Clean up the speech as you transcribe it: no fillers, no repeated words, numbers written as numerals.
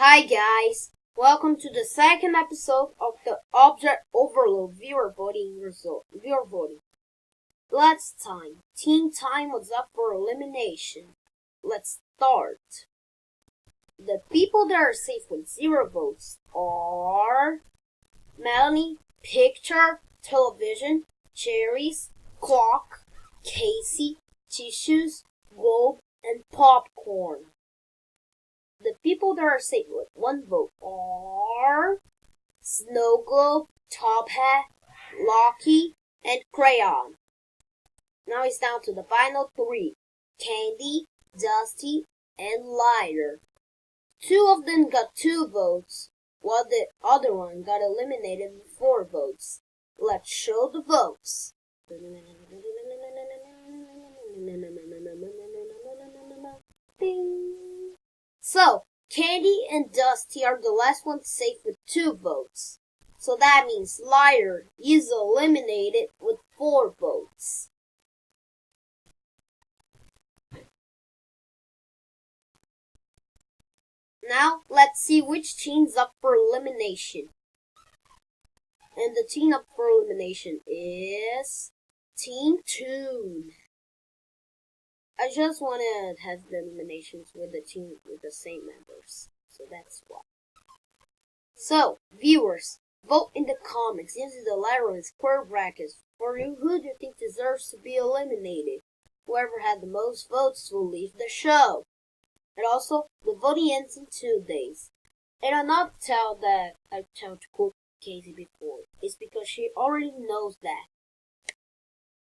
Hi guys, welcome to the second episode of the Object Overload viewer voting result. Last time, Team Time was up for elimination. Let's start. The people that are safe with 0 votes are Melanie, Picture, Television, Cherries, Clock, Casey, Tissues, Globe, and Popcorn. The people that are safe with 1 vote are Snow Globe, Top Hat, Locky, and Crayon. Now it's down to the final 3, Candy, Dusty, and Lighter. 2 of them got 2 votes, while the other one got eliminated with 4 votes. Let's show the votes. Ding. So, Candy and Dusty are the last ones safe with 2 votes. So that means Liar is eliminated with 4 votes. Now, let's see which team's up for elimination. And the team up for elimination is Team Toon. I just want to have the eliminations with the team with the same members. So that's why. So, viewers, vote in the comments using the letter and square brackets for you. Who do you think deserves to be eliminated? Whoever had the most votes will leave the show. And also, the voting ends in 2 days. And I'll not tell that I told to quote Casey before. It's because she already knows that.